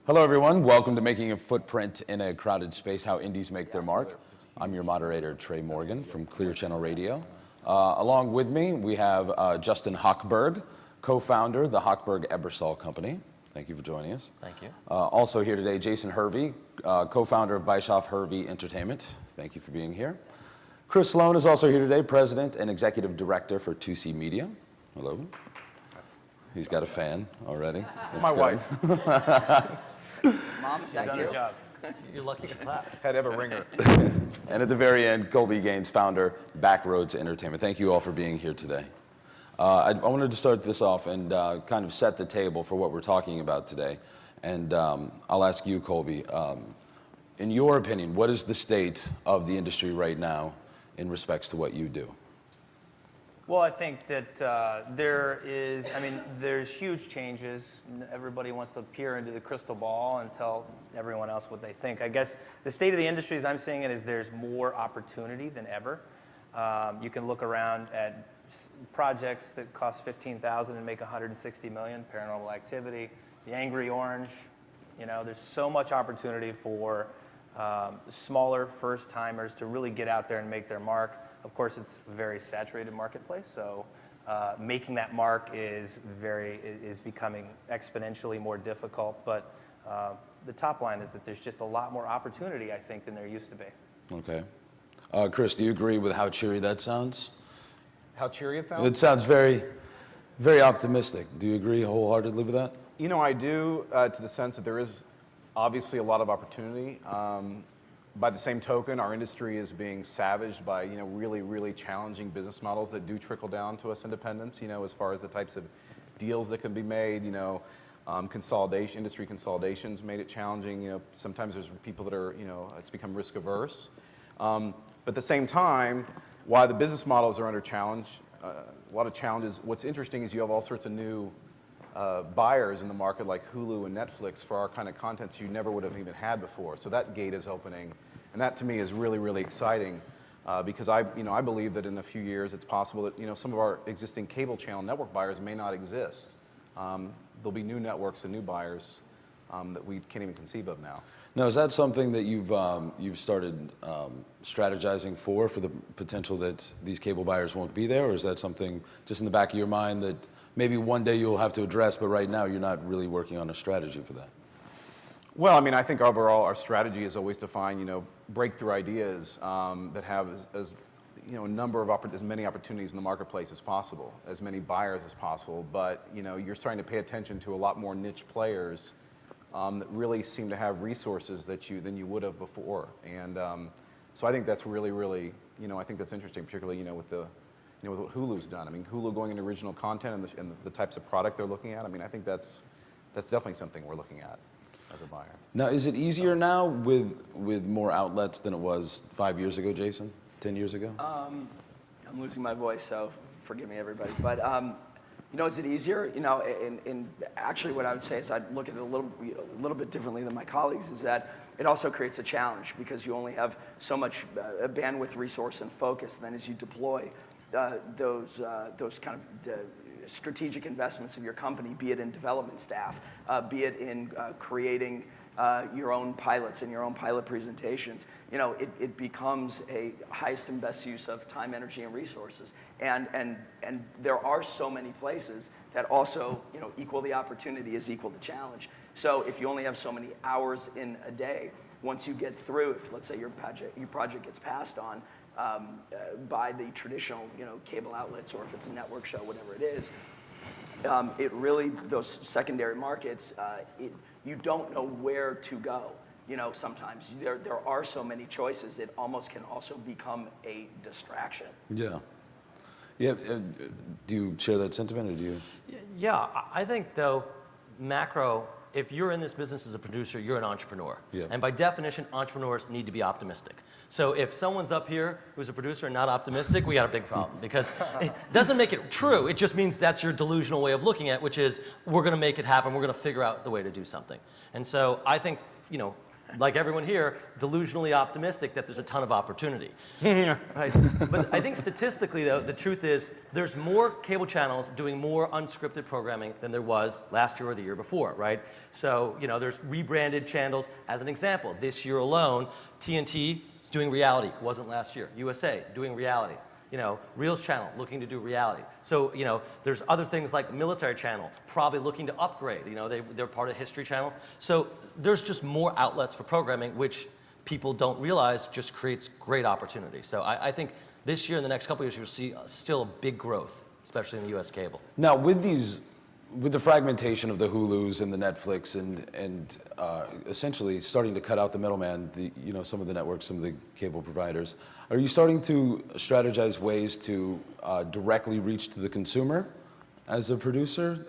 Hello, everyone. Welcome to Making a Footprint in a Crowded Space, How Indies Make Their Mark. I'm your moderator, Trey Morgan from Clear Channel Radio. Along with me, we have Justin Hochberg, co-founder of the Hochberg-Ebersol Company. Thank you for joining us. Thank you. Also here today, Jason Hervey, co-founder of Bischoff Hervey Entertainment. Thank you for being here. Chris Sloan is also here today, president and executive director for 2C Media. Hello. He's got a fan already. It's my wife. Mom, You've done a job. You're lucky to clap. Had to have a ringer. And at the very end, Colby Gaines, founder, Backroads Entertainment. Thank you all for being here today. I wanted to start this off and kind of set the table for what we're talking about today. And I'll ask you, Colby, in your opinion, what is the state of the industry right now in respects to what you do? Well, I think that there's huge changes. Everybody wants to peer into the crystal ball and tell everyone else what they think. I guess the state of the industry, as I'm seeing it, is there's more opportunity than ever. You can look around at projects that cost $15,000 and make $160 million, Paranormal Activity, The Angry Orange. You know, there's so much opportunity for smaller first-timers to really get out there and make their mark. Of course, it's a very saturated marketplace, so making that mark is becoming exponentially more difficult. But the top line is that there's just a lot more opportunity, I think, than there used to be. Okay. Chris, do you agree with how cheery that sounds? How cheery it sounds? It sounds very, very optimistic. Do you agree wholeheartedly with that? You know, I do, to the sense that there is obviously a lot of opportunity. By the same token, our industry is being savaged by, really, really challenging business models that do trickle down to us independents, as far as the types of deals that can be made, consolidation, industry consolidations made it challenging. Sometimes there's people that are, it's become risk averse. But at the same time, while the business models are under challenge, a lot of challenges, what's interesting is you have all sorts of new buyers in the market like Hulu and Netflix for our kind of content you never would have even had before. So that gate is opening, and that to me is really, really exciting because I believe that in a few years it's possible that some of our existing cable channel network buyers may not exist. There'll be new networks and new buyers that we can't even conceive of now. Now, is that something that you've started strategizing for the potential that these cable buyers won't be there, or is that something just in the back of your mind that maybe one day you'll have to address, but right now you're not really working on a strategy for that? Well, I think overall our strategy is always to find, breakthrough ideas that have as a number of as many opportunities in the marketplace as possible, as many buyers as possible. But you're starting to pay attention to a lot more niche players that really seem to have resources than you would have before. And so I think that's really, really, I think that's interesting, particularly with what Hulu's done. Hulu going into original content and the types of product they're looking at. I think that's definitely something we're looking at as a buyer. Now, is it easier now with more outlets than it was 5 years ago, Jason? 10 years ago? I'm losing my voice, so forgive me, everybody. But is it easier? And actually, what I would say is I'd look at it a little bit differently than my colleagues. Is that it also creates a challenge because you only have so much bandwidth, resource, and focus. And then as you deploy those kind of strategic investments of your company, be it in development staff, be it in creating your own pilots and your own pilot presentations, it becomes a highest and best use of time, energy, and resources. And there are so many places that also, equal the opportunity is equal the challenge. So if you only have so many hours in a day, once you get through, if let's say your project gets passed on, by the traditional, cable outlets, or if it's a network show, whatever it is, it really, those secondary markets, you don't know where to go. Sometimes there are so many choices, it almost can also become a distraction. Yeah. Yeah. Do you share that sentiment, or do you? Yeah, I think though, macro, if you're in this business as a producer, you're an entrepreneur. Yeah. And by definition, entrepreneurs need to be optimistic. So if someone's up here who's a producer and not optimistic, we got a big problem because it doesn't make it true. It just means that's your delusional way of looking at it, which is we're going to make it happen. We're going to figure out the way to do something. And so I think, like everyone here, delusionally optimistic that there's a ton of opportunity. Right? But I think statistically, though, the truth is there's more cable channels doing more unscripted programming than there was last year or the year before, right? So, you know, there's rebranded channels. As an example, this year alone, TNT is doing reality. Wasn't last year. USA doing reality. You know, Reels Channel looking to do reality. So, you know, there's other things like Military Channel probably looking to upgrade. You know, they're part of History Channel. So there's just more outlets for programming, which people don't realize just creates great opportunity. So I think this year and the next couple of years, you'll see still a big growth, especially in the US cable. Now, with the fragmentation of the Hulus and the Netflix and essentially starting to cut out the middleman, you know, some of the networks, some of the cable providers, are you starting to strategize ways to directly reach to the consumer as a producer,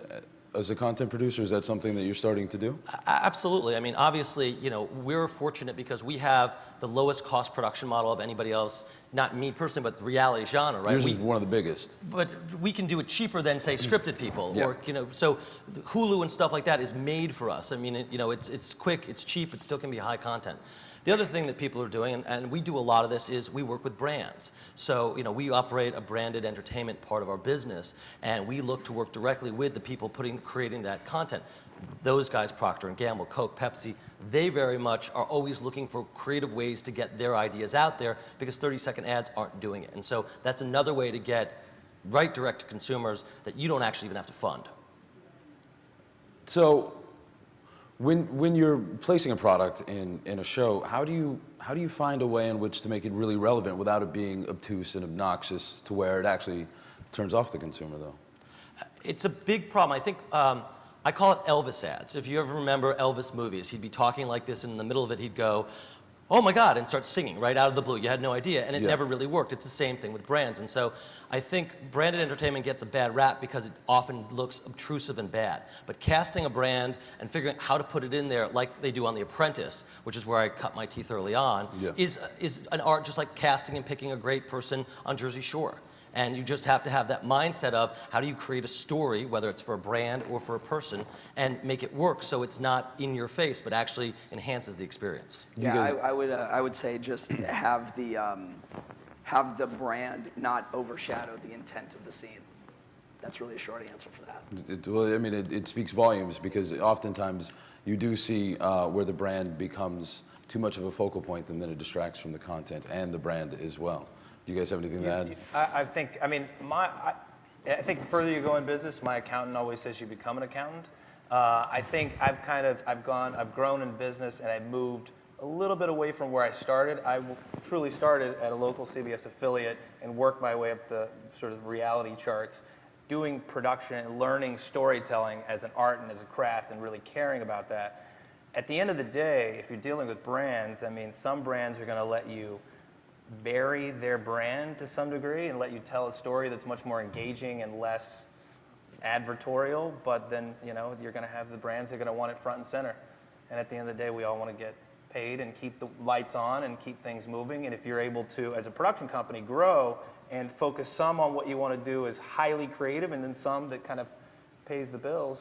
as a content producer? Is that something that you're starting to do? Absolutely. I mean, obviously, you know, we're fortunate because we have the lowest cost production model of anybody else, not me personally, but the reality genre, right? Yours is one of the biggest. But we can do it cheaper than, say, scripted people, Yeah. or, you know, so Hulu and stuff like that is made for us. I mean, you know, it's quick, it's cheap, it still can be high content. The other thing that people are doing, and we do a lot of this, is we work with brands. So, you know, we operate a branded entertainment part of our business, and we look to work directly with the people creating that content. Those guys, Procter & Gamble, Coke, Pepsi, they very much are always looking for creative ways to get their ideas out there because 30-second ads aren't doing it. And so that's another way to get right direct to consumers that you don't actually even have to fund. So when you're placing a product in a show, how do you find a way in which to make it really relevant without it being obtuse and obnoxious to where it actually turns off the consumer, though? It's a big problem. I think I call it Elvis ads. If you ever remember Elvis movies, he'd be talking like this, and in the middle of it, he'd go, "Oh my God," and start singing right out of the blue. You had no idea, and it never really worked. It's the same thing with brands. And so I think branded entertainment gets a bad rap because it often looks obtrusive and bad. But casting a brand and figuring out how to put it in there like they do on The Apprentice, which is where I cut my teeth early on, is an art just like casting and picking a great person on Jersey Shore. And you just have to have that mindset of how do you create a story, whether it's for a brand or for a person, and make it work so it's not in your face, but actually enhances the experience. Yeah, I would say just have the brand not overshadow the intent of the scene. That's really a short answer for that. Well, I mean, it speaks volumes because oftentimes you do see where the brand becomes too much of a focal point and then it distracts from the content and the brand as well. Do you guys have anything to add? I think the further you go in business, my accountant always says you become an accountant. I think I've grown in business and I've moved a little bit away from where I started. I truly started at a local CBS affiliate and worked my way up the sort of reality charts, doing production and learning storytelling as an art and as a craft and really caring about that. At the end of the day, if you're dealing with brands, I mean, some brands are going to let you bury their brand to some degree and let you tell a story that's much more engaging and less advertorial, but then, you know, you're going to have the brands that are going to want it front and center. And at the end of the day, we all want to get paid and keep the lights on and keep things moving. And if you're able to, as a production company, grow and focus some on what you want to do is highly creative and then some that kind of pays the bills,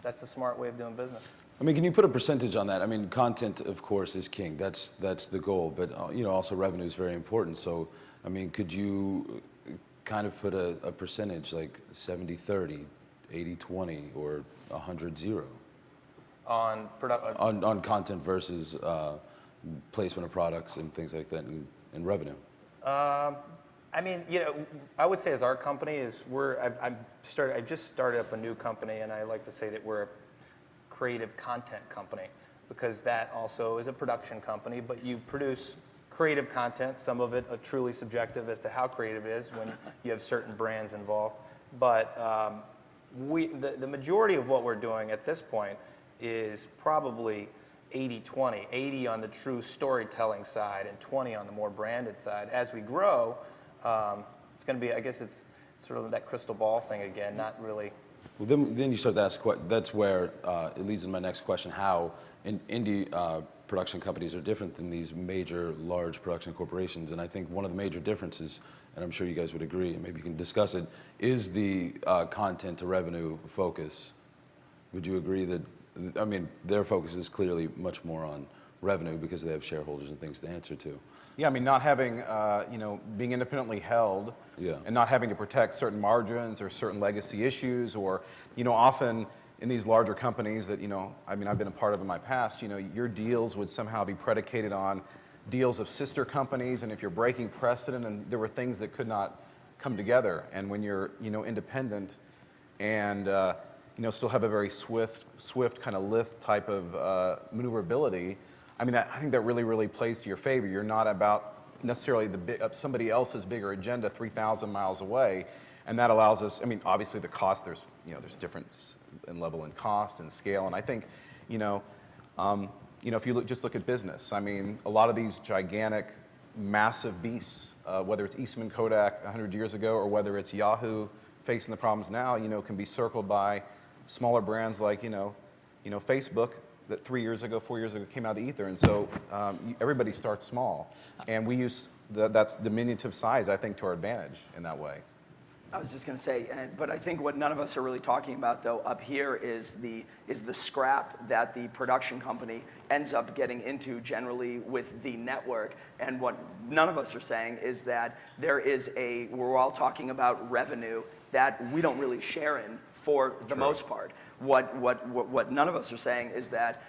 that's a smart way of doing business. I mean, can you put a percentage on that? I mean, content, of course, is king. That's the goal. But, you know, also revenue is very important. So, I mean, could you kind of put a percentage like 70-30, 80-20, or 100-0? On content versus placement of products and things like that and revenue? I mean, you know, I would say as our company is I just started up a new company, and I like to say that we're a creative content company because that also is a production company, but you produce creative content, some of it truly subjective as to how creative it is when you have certain brands involved. But the majority of what we're doing at this point is probably 80-20, 80 on the true storytelling side and 20 on the more branded side. As we grow, it's going to be, I guess it's sort of that crystal ball thing again, not really. Well, then you start to ask, that's where it leads to my next question, how indie production companies are different than these major, large production corporations. And I think one of the major differences, and I'm sure you guys would agree, and maybe you can discuss it, is the content to revenue focus. Would you agree that, I mean, their focus is clearly much more on revenue because they have shareholders and things to answer to. Yeah, I mean, not having, being independently held, Yeah. and not having to protect certain margins or certain legacy issues, or, often in these larger companies that, I mean, I've been a part of in my past, your deals would somehow be predicated on deals of sister companies, and if you're breaking precedent, and there were things that could not come together. And when you're, independent and, still have a very swift kind of lift type of maneuverability, I mean, I think that really, really plays to your favor. You're not about necessarily somebody else's bigger agenda 3,000 miles away, and that allows us. I mean, obviously the cost. There's difference in level and cost and scale, and I think, if you just look at business. I mean, a lot of these gigantic, massive beasts, whether it's Eastman Kodak 100 years ago, or whether it's Yahoo facing the problems now, can be circled by smaller brands like Facebook, that 4 years ago came out of the ether. And so everybody starts small. And we use that's diminutive size, I think, to our advantage in that way. I was just going to say, but I think what none of us are really talking about, though, up here is the scrap that the production company ends up getting into generally with the network. And what none of us are saying is that we're all talking about revenue that we don't really share in for the most part. What none of us are saying is that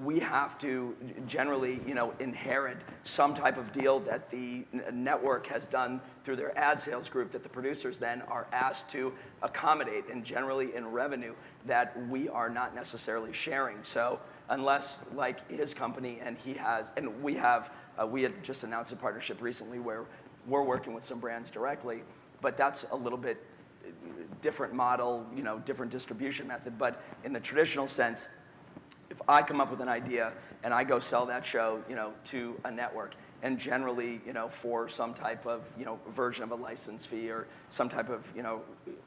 we have to generally, inherit some type of deal that the network has done through their ad sales group that the producers then are asked to accommodate, and generally in revenue that we are not necessarily sharing. So unless, like his company, and we had just announced a partnership recently where we're working with some brands directly, but that's a little bit different model, different distribution method. But in the traditional sense, if I come up with an idea and I go sell that show, to a network, and generally, for some type of, version of a license fee or some type of,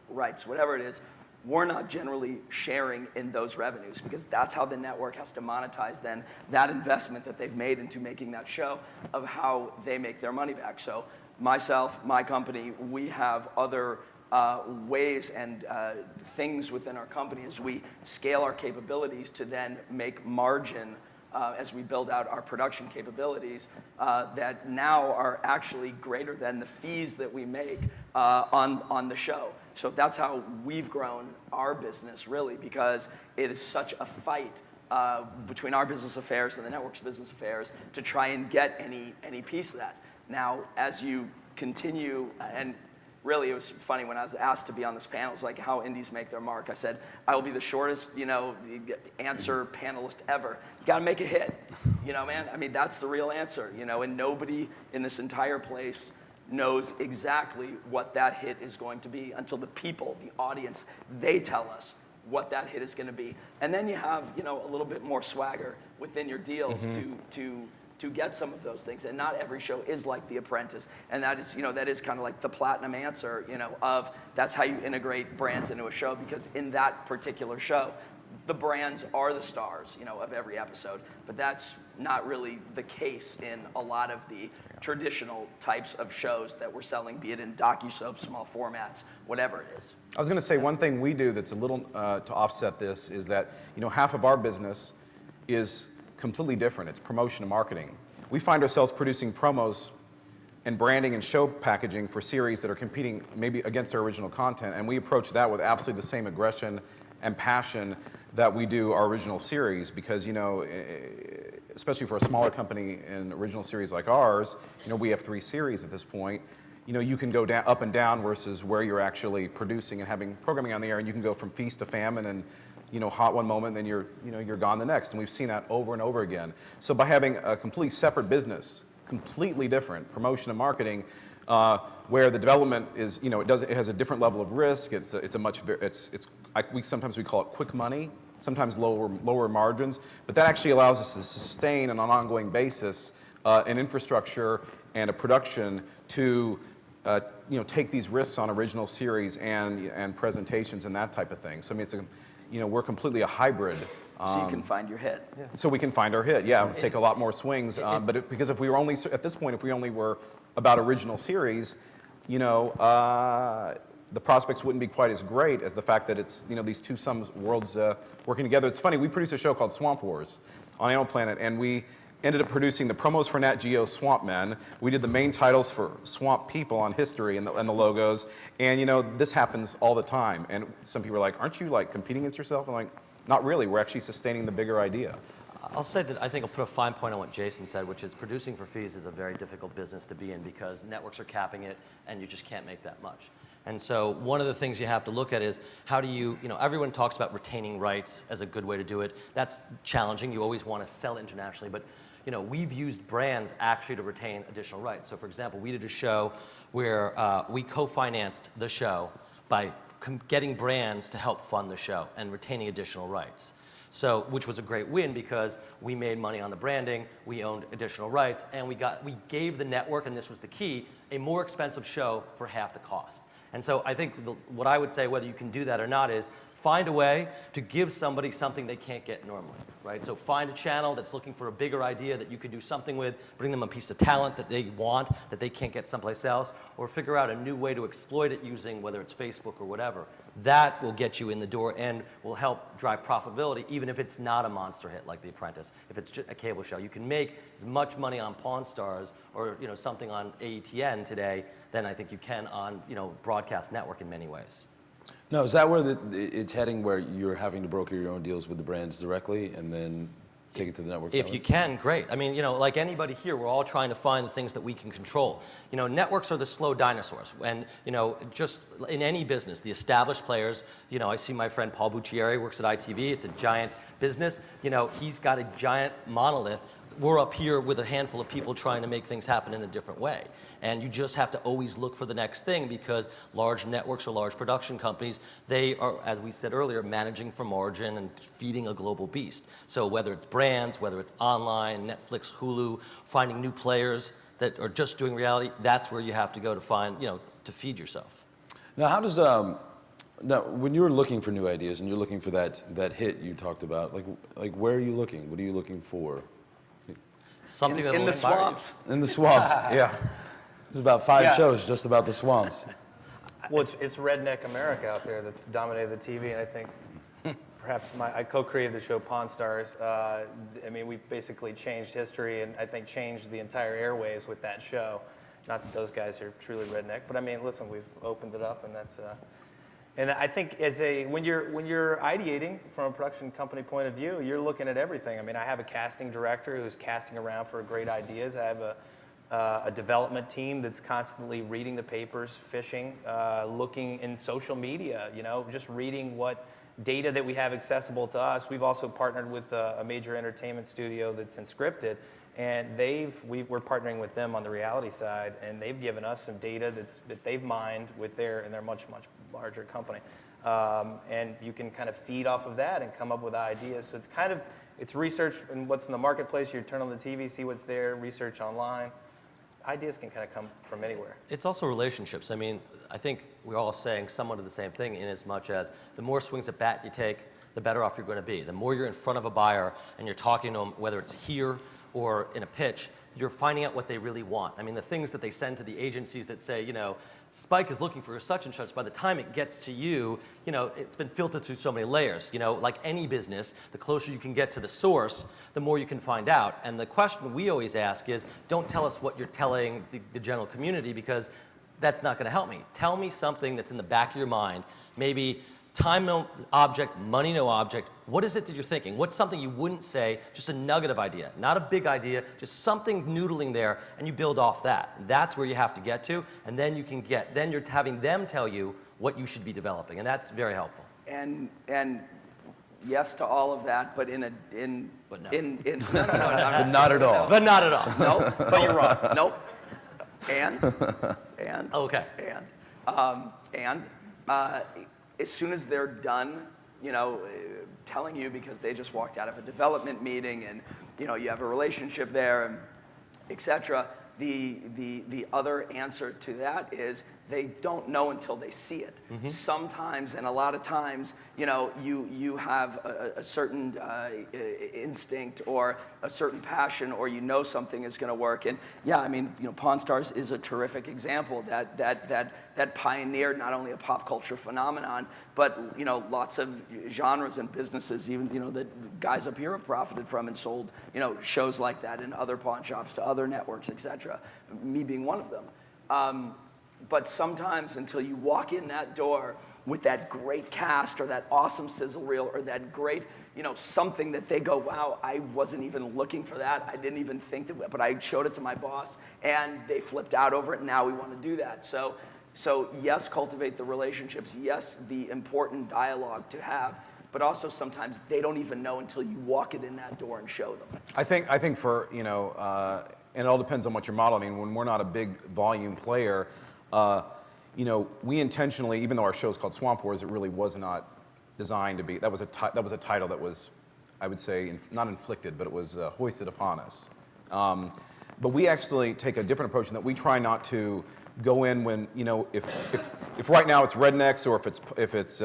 rights, whatever it is, we're not generally sharing in those revenues, because that's how the network has to monetize then that investment that they've made into making that show, of how they make their money back. So myself, my company, we have other ways and things within our company as we scale our capabilities to then make margin as we build out our production capabilities that now are actually greater than the fees that we make on the show. So that's how we've grown our business, really, because it is such a fight between our business affairs and the network's business affairs to try and get any piece of that. Now, as you continue, and really, it was funny when I was asked to be on this panel. It's like how indies make their mark. I said, I will be the shortest, answer panelist ever. You got to make a hit, man. I mean, that's the real answer, and nobody in this entire place knows exactly what that hit is going to be until the people, the audience, they tell us what that hit is going to be. And then you have, a little bit more swagger within your deals to get some of those things. And not every show is like The Apprentice. And that is kind of like the platinum answer, of that's how you integrate brands into a show, because in that particular show, the brands are the stars, of every episode. But that's not really the case in a lot of the traditional types of shows that we're selling, be it in docusoap, small formats, whatever it is. I was going to say one thing we do that's a little to offset this is that, half of our business is completely different. It's promotion and marketing. We find ourselves producing promos and branding and show packaging for series that are competing maybe against our original content, and we approach that with absolutely the same aggression and passion that we do our original series, because especially for a smaller company in original series like ours, we have 3 series at this point. You can go down, up and down versus where you're actually producing and having programming on the air, and you can go from feast to famine and hot one moment, then you're gone the next. And we've seen that over and over again. So by having a completely separate business, completely different promotion and marketing, where the development is, it has a different level of risk. We sometimes call it quick money, sometimes lower margins, but that actually allows us to sustain on an ongoing basis an infrastructure and a production to take these risks on original series and presentations and that type of thing. So I mean, we're completely a hybrid. So you can find your hit. Yeah. So we can find our hit, take a lot more swings. Because if we were only, at this point, if we only were about original series, the prospects wouldn't be quite as great as the fact that it's, these two worlds working together. It's funny, we produce a show called Swamp Wars on Animal Planet, and we ended up producing the promos for Nat Geo Swamp Men. We did the main titles for Swamp People on history and the logos. And you know, this happens all the time. And some people are like, aren't you like competing against yourself? I'm like, not really. We're actually sustaining the bigger idea. I'll say that I think I'll put a fine point on what Jason said, which is producing for fees is a very difficult business to be in because networks are capping it and you just can't make that much. And so one of the things you have to look at is how do you know, everyone talks about retaining rights as a good way to do it. That's challenging. You always want to sell internationally, but you know, we've used brands actually to retain additional rights. So for example, we did a show where we co-financed the show by getting brands to help fund the show and retaining additional rights. So, which was a great win because we made money on the branding, we owned additional rights, and we gave the network, and this was the key, a more expensive show for half the cost. And so I think what I would say, whether you can do that or not, is find a way to give somebody something they can't get normally, right? So find a channel that's looking for a bigger idea that you could do something with, bring them a piece of talent that they want, that they can't get someplace else, or figure out a new way to exploit it using whether it's Facebook or whatever. That will get you in the door and will help drive profitability, even if it's not a monster hit like The Apprentice. If it's just a cable show, you can make as much money on Pawn Stars or you know something on AETN today than I think you can on broadcast network in many ways. No, is that where it's heading, where you're having to broker your own deals with the brands directly and then take it to the network? If you can, great. I mean, like anybody here, we're all trying to find the things that we can control. Networks are the slow dinosaurs. And, just in any business, the established players, I see my friend Paul Buccieri works at ITV. It's a giant business. He's got a giant monolith. We're up here with a handful of people trying to make things happen in a different way. And you just have to always look for the next thing because large networks or large production companies, they are, as we said earlier, managing for margin and feeding a global beast. So whether it's brands, whether it's online, Netflix, Hulu, finding new players that are just doing reality, that's where you have to go to find, to feed yourself. Now, how does, now, when you're looking for new ideas and you're looking for that hit you talked about, like where are you looking? What are you looking for? Something in the swamps. In the swamps. Yeah. There's about 5 shows just about the swamps. Well, it's redneck America out there that's dominated the TV, and I think perhaps I co-created the show Pawn Stars. We basically changed history, and I think changed the entire airwaves with that show. Not that those guys are truly redneck, but listen, we've opened it up, and that's. And I think when you're ideating from a production company point of view, you're looking at everything. I have a casting director who's casting around for great ideas. I have a development team that's constantly reading the papers, fishing, looking in social media, just reading what data that we have accessible to us. We've also partnered with a major entertainment studio that's in scripted, and we're partnering with them on the reality side, and they've given us some data that they've mined with and they're much, much larger company. And you can kind of feed off of that and come up with ideas. So it's research and what's in the marketplace. You turn on the TV, see what's there, research online. Ideas can kind of come from anywhere. It's also relationships. I think we're all saying somewhat of the same thing in as much as the more swings at bat you take, the better off you're going to be. The more you're in front of a buyer and you're talking to them, whether it's here or in a pitch, you're finding out what they really want. The things that they send to the agencies that say, Spike is looking for such and such, by the time it gets to you, it's been filtered through so many layers. Like any business, the closer you can get to the source, the more you can find out. And the question we always ask is, don't tell us what you're telling the general community, because that's not going to help me. Tell me something that's in the back of your mind, maybe time no object, money no object. What is it that you're thinking? What's something you wouldn't say, just a nugget of idea, not a big idea, just something noodling there, and you build off that. That's where you have to get to, and then you're having them tell you what you should be developing, and that's very helpful. And yes to all of that, but But no. But not at all. But not at all. No, But you're wrong. Nope. And Okay. As soon as they're done, telling you because they just walked out of a development meeting and, you have a relationship there, and et cetera, the other answer to that is they don't know until they see it. Sometimes, and a lot of times, you know, you have a certain instinct or a certain passion, or you know something is going to work. And yeah, I mean, you know, Pawn Stars is a terrific example that pioneered not only a pop culture phenomenon, but you know, lots of genres and businesses, even you know, that guys up here have profited from and sold, you know, shows like that in other pawn shops to other networks, etc. Me being one of them. But sometimes until you walk in that door with that great cast or that awesome sizzle reel or that great, you know, something that they go, wow, I wasn't even looking for that. I didn't even think that, but I showed it to my boss and they flipped out over it and now we want to do that. So yes, cultivate the relationships. Yes, the important dialogue to have, but also sometimes they don't even know until you walk it in that door and show them. I think for, you know, and it all depends on what your model. I mean, when we're not a big volume player, you know, we intentionally, even though our show is called Swamp Wars, it really was not designed to be. That was a title that was, I would say, not inflicted, but it was hoisted upon us. But we actually take a different approach in that we try not to go in when, you know, if right now it's rednecks, or if it's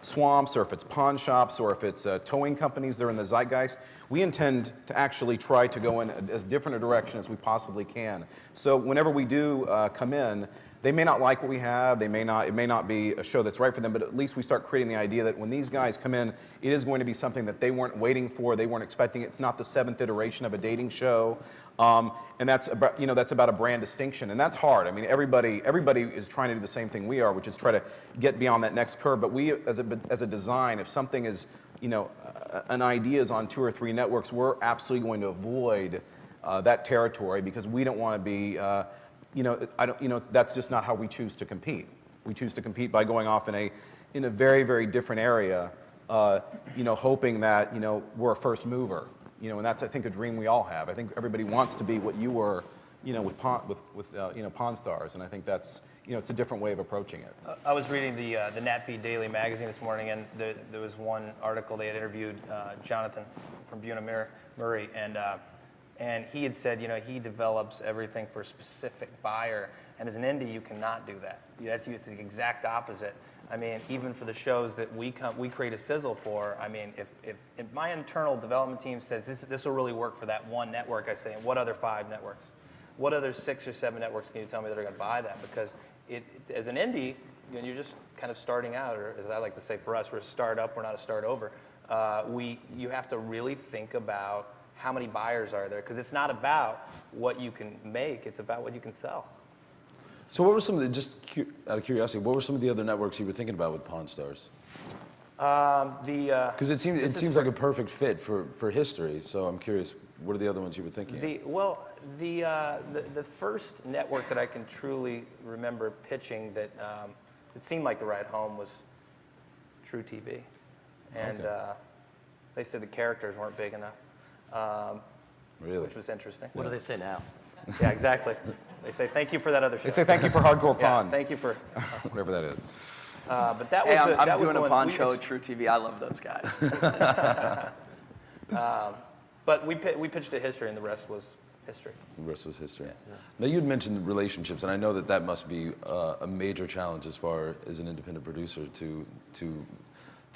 swamps, or if it's pawn shops, or if it's towing companies that are in the zeitgeist, we intend to actually try to go in as different a direction as we possibly can. So whenever we do come in, they may not like what we have, it may not be a show that's right for them, but at least we start creating the idea that when these guys come in, it is going to be something that they weren't waiting for, they weren't expecting. It's not the 7th iteration of a dating show. And that's about, you know, that's about a brand distinction, and that's hard. I mean, everybody is trying to do the same thing we are, which is try to get beyond that next curve. But we, as a design, if something is, you know, an idea is on 2 or 3 networks, we're absolutely going to avoid that territory because we don't want to be, you know, that's just not how we choose to compete. We choose to compete by going off in a very, very different area, you know, hoping that, you know, we're a first mover. You know, and that's, I think, a dream we all have. I think everybody wants to be what you were, you know, with you know, Pawn Stars, and I think that's, you know, it's a different way of approaching it. I was reading the NATPE Daily magazine this morning, and there was one article they had interviewed Jonathan from Buena Murray, and he had said, you know, he develops everything for a specific buyer, and as an indie, you cannot do that. It's the exact opposite. I mean, even for the shows that we create a sizzle for, I mean, if my internal development team says this will really work for that one network, I say, and what other 5 networks? What other 6 or 7 networks can you tell me that are going to buy that? Because as an indie, you know, you're just kind of starting out, or as I like to say for us, we're a startup, we're not a start over. You have to really think about how many buyers are there, because it's not about what you can make, it's about what you can sell. So what were some of the, just out of curiosity, what were some of the other networks you were thinking about with Pawn Stars? Because it seems like a perfect fit for history. So I'm curious, what are the other ones you were thinking? The first network that I can truly remember pitching that it seemed like the right home was True TV, and Okay. They said the characters weren't big enough. Really? Which was interesting. What do they say now? Yeah, exactly. They say thank you for that other show. They say thank you for Hardcore Yeah, Pawn. thank you for. Whatever that is. But that was Hey, the, I'm that was doing the a one pawn we show just- at True TV. I love those guys. But we pitched a history, and the rest was history. The rest was history. Yeah. Now, you'd mentioned relationships, and I know that must be a major challenge as far as an independent producer to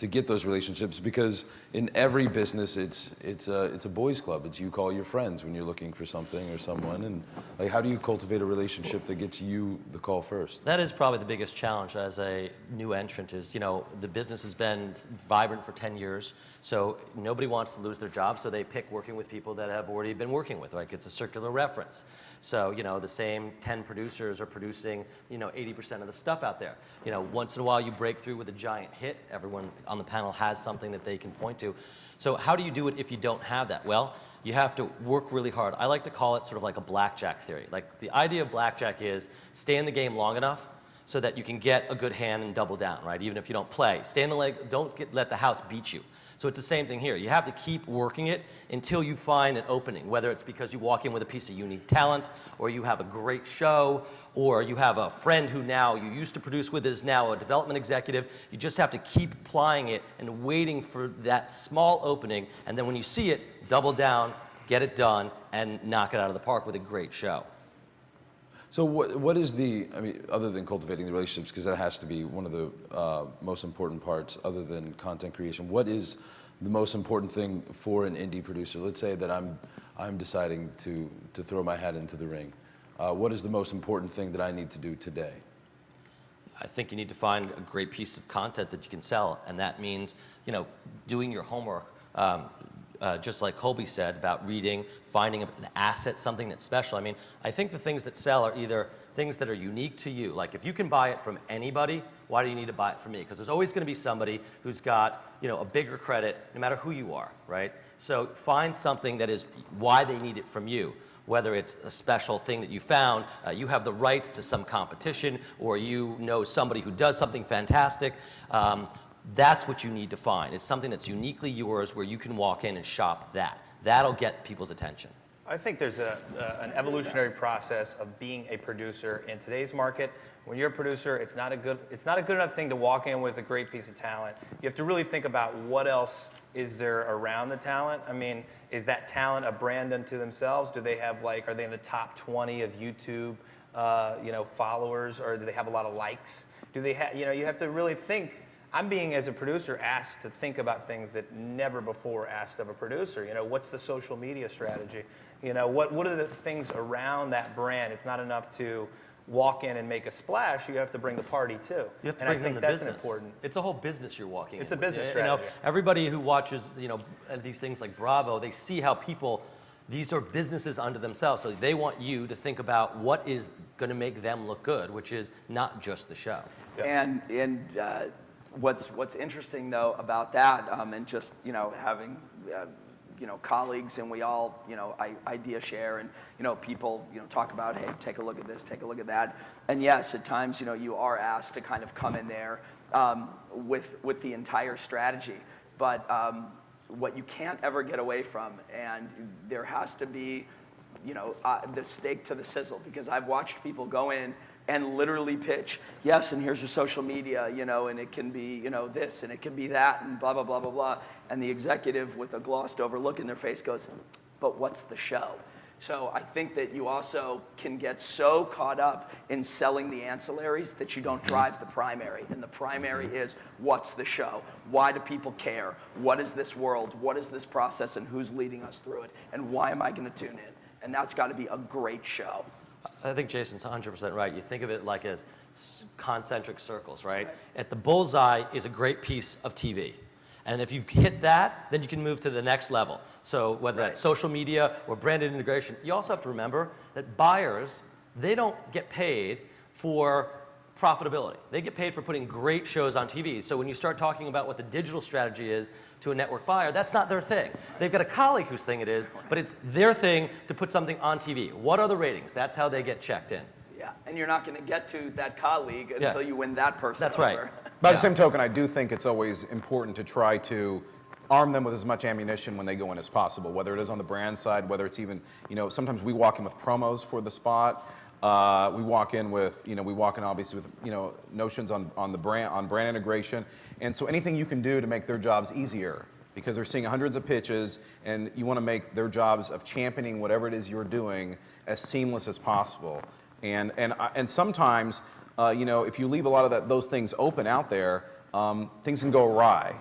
get those relationships, because in every business it's a boys club. It's you call your friends when you're looking for something or someone, and like, how do you cultivate a relationship that gets you the call first? That is probably the biggest challenge as a new entrant is, you know, the business has been vibrant for 10 years, so nobody wants to lose their job, so they pick working with people that have already been working with, like it's a circular reference. So, you know, the same 10 producers are producing, you know, 80% of the stuff out there. You know, once in a while you break through with a giant hit, everyone on the panel has something that they can point to. So how do you do it if you don't have that? Well, you have to work really hard. I like to call it sort of like a blackjack theory. Like the idea of blackjack is stay in the game long enough so that you can get a good hand and double down, right? Even if you don't play. Stay in the leg, let the house beat you. So it's the same thing here. You have to keep working it until you find an opening, whether it's because you walk in with a piece of unique talent, or you have a great show, or you have a friend who now you used to produce with is now a development executive. You just have to keep applying it and waiting for that small opening, and then when you see it, double down, get it done, and knock it out of the park with a great show. So what is I mean, other than cultivating the relationships, because that has to be one of the most important parts, other than content creation, what is the most important thing for an indie producer? Let's say that I'm deciding to throw my hat into the ring. What is the most important thing that I need to do today? I think you need to find a great piece of content that you can sell, and that means, doing your homework. Just like Colby said about reading, finding an asset, something that's special. I mean, I think the things that sell are either things that are unique to you. Like if you can buy it from anybody, why do you need to buy it from me? Because there's always going to be somebody who's got, a bigger credit, no matter who you are, right? So find something that is why they need it from you. Whether it's a special thing that you found, you have the rights to some competition, or you know somebody who does something fantastic. That's what you need to find. It's something that's uniquely yours where you can walk in and shop that. That'll get people's attention. I think there's an evolutionary process of being a producer in today's market. When you're a producer, it's not a good enough thing to walk in with a great piece of talent. You have to really think about what else is there around the talent. I mean, is that talent a brand unto themselves? Do they have are they in the top 20 of YouTube, followers, or do they have a lot of likes? Do they have, you have to really think. I'm being, as a producer, asked to think about things that never before asked of a producer. What's the social media strategy? What are the things around that brand? It's not enough to walk in and make a splash. You have to bring the party too. You have to and bring I think them the that's business. important. It's a whole business you're walking in. It's a business You strategy. Everybody who watches, these things like Bravo, they see how these are businesses unto themselves. So they want you to think about what is going to make them look good, which is not just the show. Yeah. And what's interesting though about that, and just having colleagues, and we all idea share, and people talk about, hey, take a look at this, take a look at that, and yes, at times you are asked to kind of come in there with the entire strategy, but what you can't ever get away from, and there has to be the steak to the sizzle, because I've watched people go in and literally pitch, yes, and here's your social media, and it can be, this, and it can be that, and blah, blah, blah, blah, blah. And the executive with a glossed over look in their face goes, but what's the show? So I think that you also can get so caught up in selling the ancillaries that you don't drive the primary. And the primary is, what's the show? Why do people care? What is this world? What is this process, and who's leading us through it? And why am I gonna tune in? And that's gotta be a great show. I think Jason's 100% right. You think of it like as concentric circles, right? At the bullseye is a great piece of TV. And if you've hit that, then you can move to the next level. So whether that's social media or branded integration, you also have to remember that buyers, they don't get paid for profitability. They get paid for putting great shows on TV. So when you start talking about what the digital strategy is to a network buyer, that's not their thing. They've got a colleague whose thing it is, but it's their thing to put something on TV. What are the ratings? That's how they get checked in. Yeah, and you're not gonna get to that colleague until you win that person That's over. right. By the same token, I do think it's always important to try to arm them with as much ammunition when they go in as possible, whether it is on the brand side, whether it's even, sometimes we walk in with promos for the spot. We walk in obviously with, notions on brand integration. And so anything you can do to make their jobs easier, because they're seeing hundreds of pitches, and you want to make their jobs of championing whatever it is you're doing as seamless as possible. And sometimes, if you leave a lot of those things open out there, things can go awry.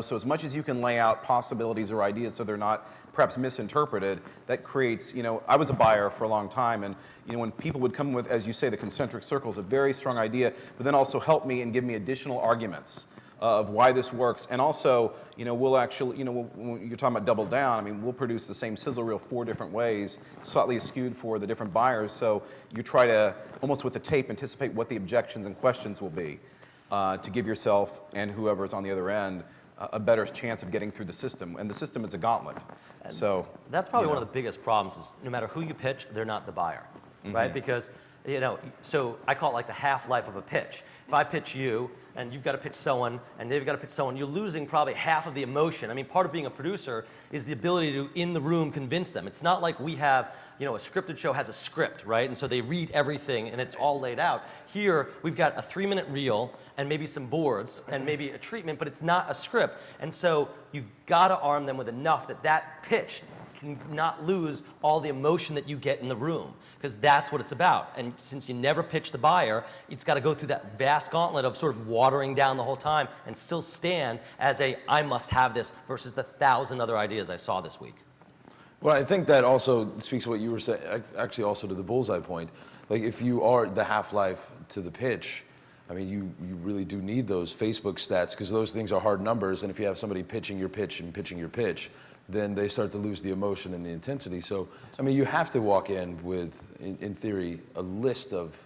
So as much as you can lay out possibilities or ideas so they're not perhaps misinterpreted, that creates, I was a buyer for a long time, and when people would come with, as you say, the concentric circles, a very strong idea, but then also help me and give me additional arguments of why this works. And also, we'll actually, when you're talking about double down, we'll produce the same sizzle reel 4 different ways, slightly skewed for the different buyers. So you try to, almost with the tape, anticipate what the objections and questions will be to give yourself and whoever's on the other end a better chance of getting through the system. And the system is a gauntlet. And so that's probably one of the biggest problems is no matter who you pitch, they're not the buyer, right? Because, so I call it like the half-life of a pitch. If I pitch you, and you've got to pitch someone, and they've got to pitch someone, you're losing probably half of the emotion. Part of being a producer is the ability to, in the room, convince them. It's not like we have, a scripted show has a script, right? And so they read everything, and it's all laid out. Here, we've got a 3-minute reel, and maybe some boards, and maybe a treatment, but it's not a script. And so you've got to arm them with enough that pitch can not lose all the emotion that you get in the room, because that's what it's about. And since you never pitch the buyer, it's got to go through that vast gauntlet of sort of watering down the whole time and still stand as a, I must have this, versus the 1,000 other ideas I saw this week. Well, I think that also speaks to what you were saying, actually also to the bullseye point. Like, if you are the half-life to the pitch, I mean, you really do need those Facebook stats, because those things are hard numbers, and if you have somebody pitching your pitch and pitching your pitch, then they start to lose the emotion and the intensity. So, I mean, you have to walk in with, in theory, a list of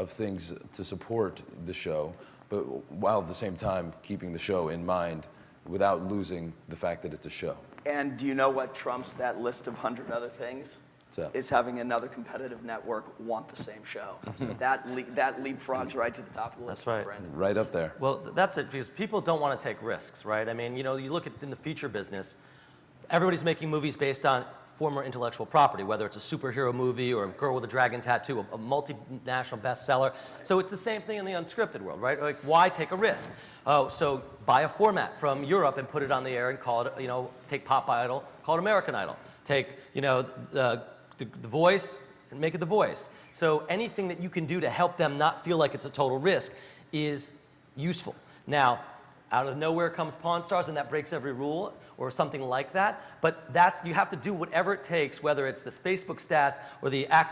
things to support the show, but while at the same time keeping the show in mind without losing the fact that it's a show. And do you know what trumps that list of 100 other things? So. Is having another competitive network want the same show. So that leapfrogs right to the top of the list. That's right. my friend. Right up there. Well, that's it, because people don't want to take risks, right? I mean, you know, you look at in the feature business, everybody's making movies based on former intellectual property, whether it's a superhero movie or a girl with a dragon tattoo, a multinational bestseller. So it's the same thing in the unscripted world, right? Like, why take a risk? Oh, so buy a format from Europe and put it on the air and call it, you know, take Pop Idol, call it American Idol. Take, you know, the Voice and make it The Voice. So anything that you can do to help them not feel like it's a total risk is useful. Now, out of nowhere comes Pawn Stars, and that breaks every rule, or something like that. But you have to do whatever it takes, whether it's the Facebook stats or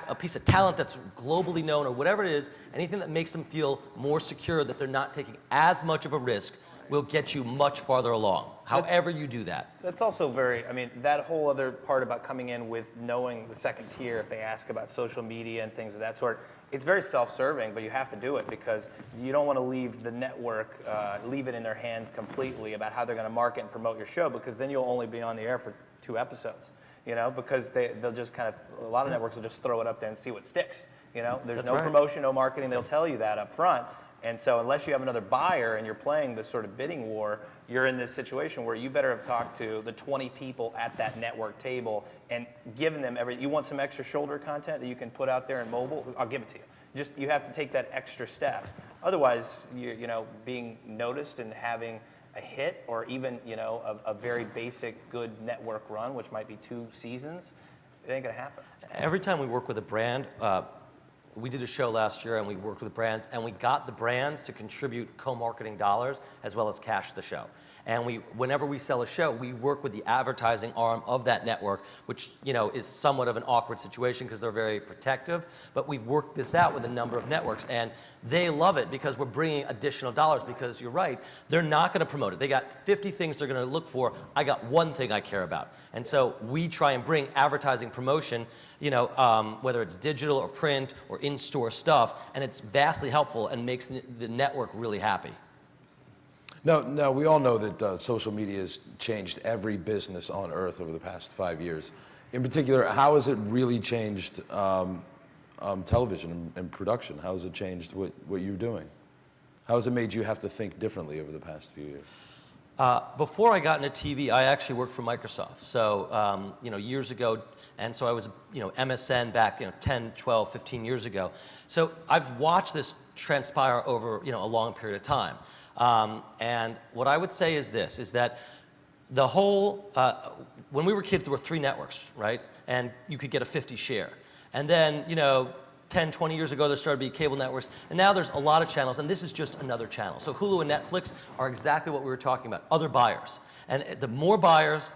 a piece of talent that's globally known, or whatever it is, anything that makes them feel more secure that they're not taking as much of a risk will get you much farther along, however you do that. That's also very, I mean, that whole other part about coming in with knowing the second tier, if they ask about social media and things of that sort, it's very self-serving, but you have to do it because you don't want to leave the network, leave it in their hands completely about how they're going to market and promote your show, because then you'll only be on the air for 2 episodes, you know, because they'll just kind of, a lot of networks will just throw it up there and see what sticks, you know. There's That's no right. promotion, no marketing, they'll tell you that up front. And so unless you have another buyer and you're playing this sort of bidding war, you're in this situation where you better have talked to the 20 people at that network table and given them you want some extra shoulder content that you can put out there in mobile? I'll give it to you. Just, you have to take that extra step. Otherwise, you know, being noticed and having a hit, or even, you know, a very basic good network run, which might be 2 seasons, it ain't gonna happen. Every time we work with a brand, we did a show last year and we worked with brands, and we got the brands to contribute co-marketing dollars as well as cash the show. And whenever we sell a show, we work with the advertising arm of that network, which, you know, is somewhat of an awkward situation because they're very protective. But we've worked this out with a number of networks, and they love it because we're bringing additional dollars. Because you're right, they're not going to promote it. They got 50 things they're going to look for. I got one thing I care about. And so we try and bring advertising promotion, you know, whether it's digital or print or in-store stuff, and it's vastly helpful and makes the network really happy. No, we all know that social media has changed every business on earth over the past 5 years. In particular, how has it really changed television and production? How has it changed what you're doing? How has it made you have to think differently over the past few years? Before I got into TV, I actually worked for Microsoft. So, you know, years ago, and so I was, you know, MSN back, you know, 10, 12, 15 years ago. So I've watched this transpire over, you know, a long period of time. And what I would say is this, is that the whole, when we were kids, there were 3 networks, right? And you could get a 50 share. And then, you know, 10, 20 years ago, there started to be cable networks. And now there's a lot of channels, and this is just another channel. So Hulu and Netflix are exactly what we were talking about, other buyers. And the more buyers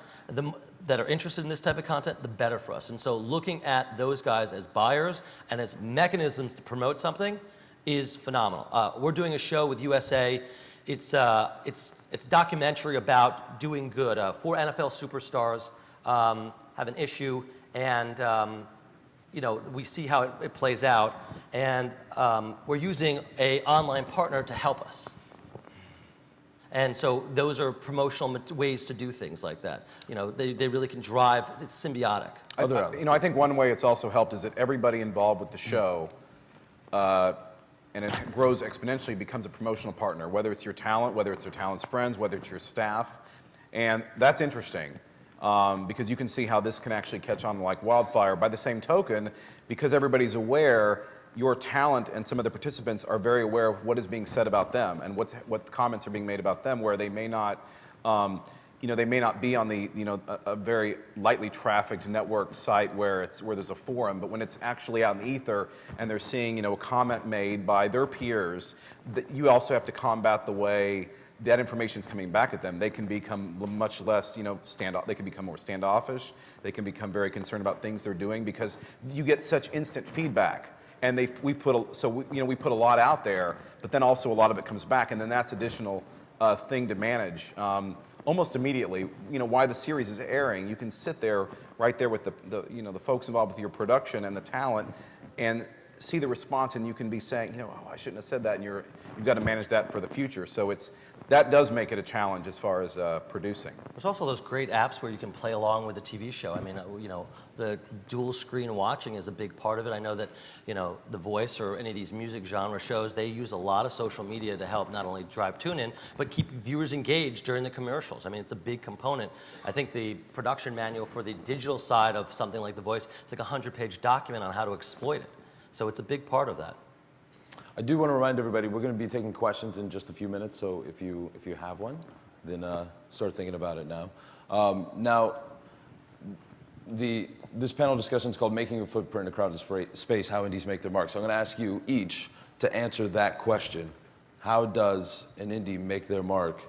that are interested in this type of content, the better for us. And so looking at those guys as buyers and as mechanisms to promote something is phenomenal. We're doing a show with USA. It's a documentary about doing good. 4 NFL superstars have an issue, and you know, we see how it plays out, and we're using an online partner to help us. And so those are promotional ways to do things like that. You know, they really can drive. It's symbiotic. You know, I think one way it's also helped is that everybody involved with the show, and it grows exponentially, becomes a promotional partner, whether it's your talent, whether it's their talent's friends, whether it's your staff. And that's interesting, because you can see how this can actually catch on like wildfire. By the same token, because everybody's aware, your talent and some of the participants are very aware of what is being said about them and what comments are being made about them, where they may not they may not be on the, a very lightly trafficked network site where there's a forum, but when it's actually out in the ether and they're seeing, a comment made by their peers, that you also have to combat the way that information is coming back at them. They can become much less, they can become more standoffish. They can become very concerned about things they're doing because you get such instant feedback. And we put a lot out there, but then also a lot of it comes back, and then that's additional thing to manage almost immediately. Why the series is airing, you can sit there right there with the folks involved with your production and the talent, and see the response, and you can be saying, oh, I shouldn't have said that, and you've got to manage that for the future. So that does make it a challenge as far as producing. There's also those great apps where you can play along with the TV show. I mean, the dual screen watching is a big part of it. I know that, The Voice or any of these music genre shows, they use a lot of social media to help not only drive tune-in, but keep viewers engaged during the commercials. I mean, it's a big component. I think the production manual for the digital side of something like The Voice, it's like a 100-page document on how to exploit it. So it's a big part of that. I do want to remind everybody we're going to be taking questions in just a few minutes. So if you have one, then start thinking about it now. This panel discussion is called "Making a Footprint in a Crowded Space: How Indies Make Their Mark." So I'm going to ask you each to answer that question. How does an indie make their mark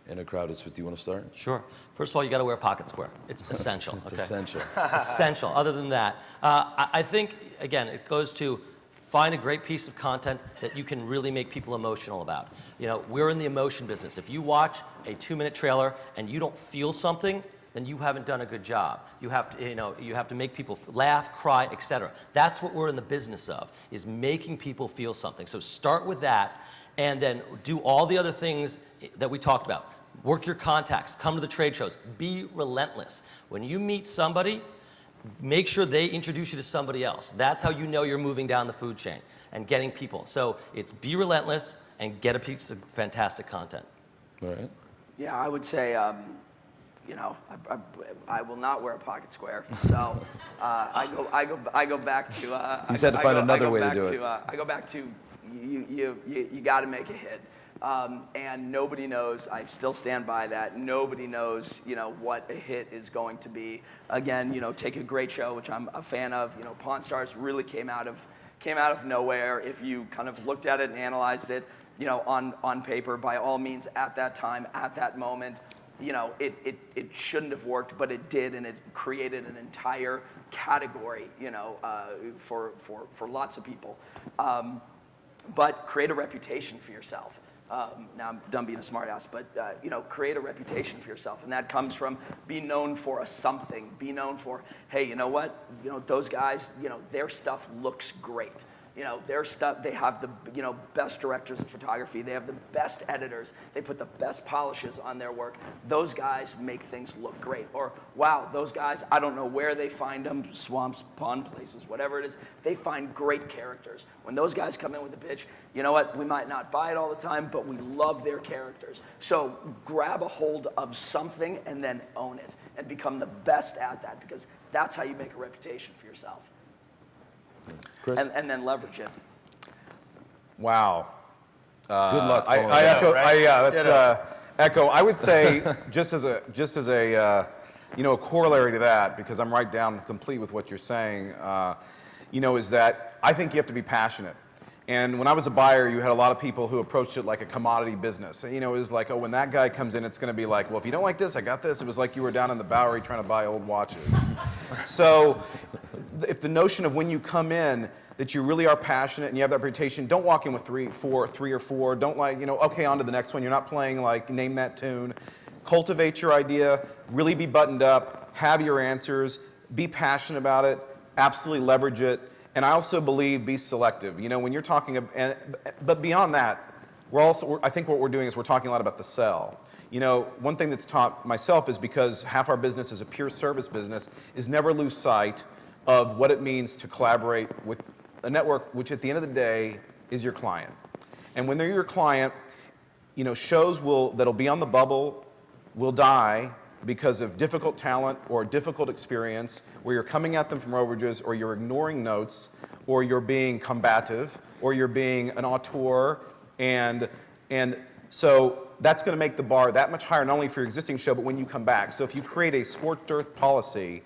in a crowded space? Do you want to start? Sure. First of all, you got to wear a pocket square. It's essential. It's okay? essential. Essential. Other than that, I think, again, it goes to find a great piece of content that you can really make people emotional about. We're in the emotion business. If you watch a 2-minute trailer and you don't feel something, then you haven't done a good job. You have to, you have to make people laugh, cry, etc. That's what we're in the business of, is making people feel something. So start with that, and then do all the other things that we talked about. Work your contacts, come to the trade shows, be relentless. When you meet somebody, make sure they introduce you to somebody else. That's how you know you're moving down the food chain and getting people. So it's be relentless and get a piece of fantastic content. All right. Yeah, I would say, I will not wear a pocket square. So I go back to. You just had to find another way to do it. I go back to you got to make a hit. And nobody knows, I still stand by that, nobody knows, what a hit is going to be. Again, take a great show, which I'm a fan of. Pawn Stars really came out of nowhere. If you kind of looked at it and analyzed it, on paper, by all means, at that time, at that moment, it shouldn't have worked, but it did, and it created an entire category, for lots of people. But create a reputation for yourself. Now I'm done being a smartass, but create a reputation for yourself, and that comes from being known for something. Be known for, hey, you know what? Those guys, their stuff looks great. Their stuff. They have the best directors of photography. They have the best editors. They put the best polishes on their work. Those guys make things look great. Or wow, those guys, I don't know where they find them, swamps, pond places, whatever it is. They find great characters. When those guys come in with a pitch, you know what? We might not buy it all the time, but we love their characters. So grab a hold of something and then own it and become the best at that, because that's how you make a reputation for yourself. Chris? And then leverage it. Wow. Good luck. I echo. That's echo. I would say just as a a corollary to that, because I'm right down complete with what you're saying. Is that I think you have to be passionate. And when I was a buyer, you had a lot of people who approached it like a commodity business. It was like, oh, when that guy comes in, it's going to be like, well, if you don't like this, I got this. It was like you were down in the Bowery trying to buy old watches. So if the notion of when you come in that you really are passionate and you have that reputation, don't walk in with three or four. Don't okay, on to the next one. You're not playing like name that tune. Cultivate your idea, really be buttoned up, have your answers, be passionate about it, absolutely leverage it. And I also believe be selective. When you're talking, but beyond that, I think what we're doing is we're talking a lot about the sell. One thing that's taught myself is, because half our business is a pure service business, is never lose sight of what it means to collaborate with a network, which at the end of the day is your client. And when they're your client, shows that'll be on the bubble will die because of difficult talent or difficult experience, where you're coming at them from overages, or you're ignoring notes, or you're being combative, or you're being an auteur. And so that's going to make the bar that much higher, not only for your existing show, but when you come back. So if you create a scorched earth policy,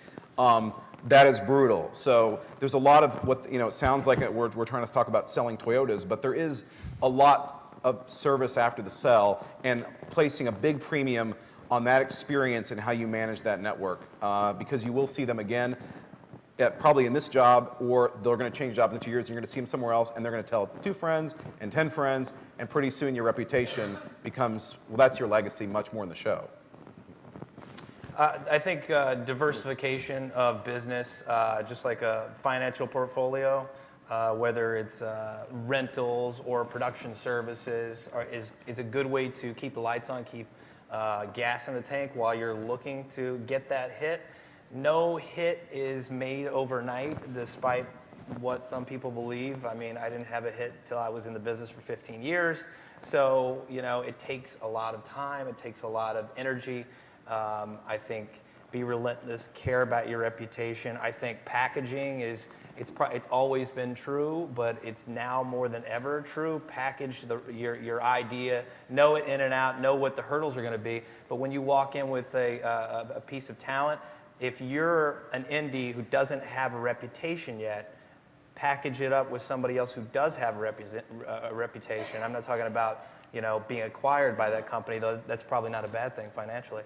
that is brutal. So there's a lot of what, it sounds like we're trying to talk about selling Toyotas, but there is a lot of service after the sell and placing a big premium on that experience and how you manage that network, because you will see them again, probably in this job, or they're going to change jobs in 2 years and you're going to see them somewhere else and they're going to tell 2 friends and 10 friends, and pretty soon your reputation becomes, well, that's your legacy much more in the show. I think diversification of business, just like a financial portfolio, whether it's rentals or production services, is a good way to keep the lights on, keep gas in the tank while you're looking to get that hit. No hit is made overnight, despite what some people believe. I mean, I didn't have a hit till I was in the business for 15 years. So, it takes a lot of time, it takes a lot of energy. I think be relentless, care about your reputation. I think packaging it's always been true, but it's now more than ever true. Package your idea, know it in and out, know what the hurdles are going to be. But when you walk in with a piece of talent, if you're an indie who doesn't have a reputation yet, package it up with somebody else who does have a reputation. I'm not talking about being acquired by that company, though that's probably not a bad thing financially.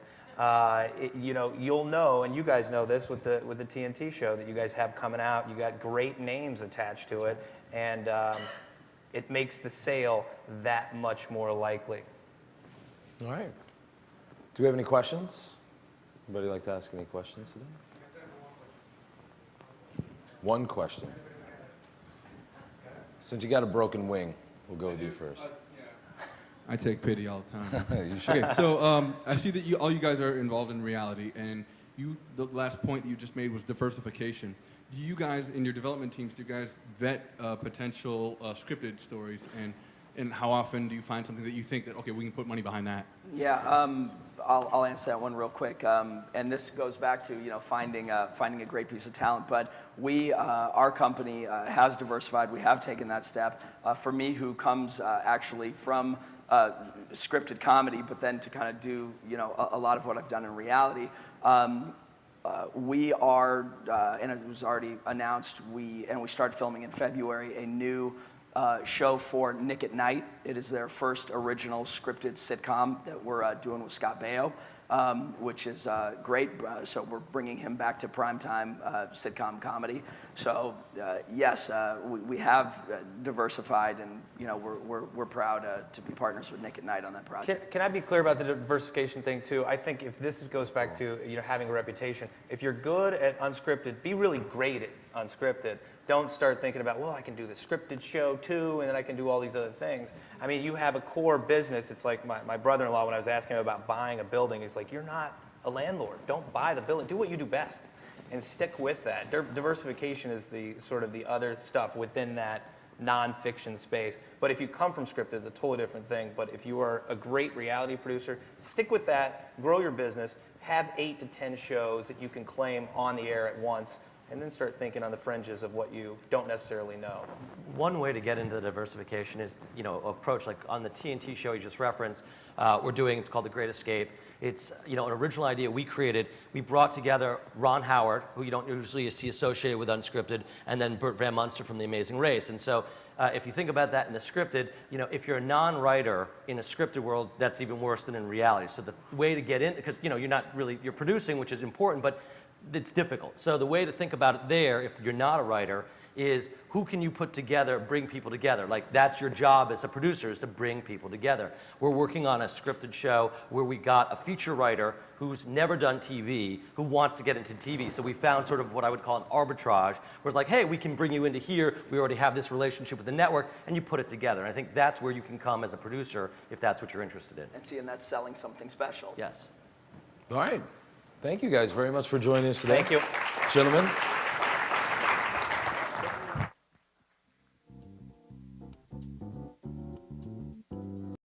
You'll know, and you guys know this with the TNT show that you guys have coming out. You got great names attached to it, and it makes the sale that much more likely. All right. Do we have any questions? Anybody like to ask any questions today? One question. Since you got a broken wing, we'll go with you first. I take pity all the time. You should. Okay, so I see that all you guys are involved in reality, and the last point that you just made was diversification. Do you guys, in your development teams, do you guys vet potential scripted stories, and how often do you find something that you think that, okay, we can put money behind that? Yeah, I'll answer that one real quick. And this goes back to finding a great piece of talent. But our company has diversified. We have taken that step. For me, who comes actually from scripted comedy, but then to kind of do a lot of what I've done in reality. We are, and it was already announced. We started filming in February a new show for Nick at Night. It is their first original scripted sitcom that we're doing with Scott Baio, which is great. So we're bringing him back to primetime sitcom comedy. So yes, we have diversified, and we're proud to be partners with Nick at Night on that project. Can I be clear about the diversification thing too? I think if this goes back to having a reputation, if you're good at unscripted, be really great at unscripted. Don't start thinking about, well, I can do the scripted show too, and then I can do all these other things. I mean, you have a core business. It's like my brother-in-law, when I was asking him about buying a building, he's like, you're not a landlord. Don't buy the building. Do what you do best and stick with that. Diversification is the sort of the other stuff within that nonfiction space. But if you come from scripted, it's a totally different thing. But if you are a great reality producer, stick with that, grow your business, have 8 to 10 shows that you can claim on the air at once, and then start thinking on the fringes of what you don't necessarily know. One way to get into the diversification is, approach like on the TNT show you just referenced, we're doing, it's called The Great Escape. It's, an original idea we created. We brought together Ron Howard, who you don't usually see associated with unscripted, and then Burt Van Munster from The Amazing Race. And so if you think about that in the scripted, if you're a non-writer in a scripted world, that's even worse than in reality. So the way to get in, because, you're producing, which is important, but it's difficult. So the way to think about it there, if you're not a writer, is who can you put together, bring people together? Like that's your job as a producer, is to bring people together. We're working on a scripted show where we got a feature writer who's never done TV, who wants to get into TV. So we found sort of what I would call an arbitrage, where it's like, hey, we can bring you into here, we already have this relationship with the network, and you put it together. And I think that's where you can come as a producer if that's what you're interested in. And that's selling something special. Yes. All right. Thank you guys very much for joining us today. Thank you. Gentlemen.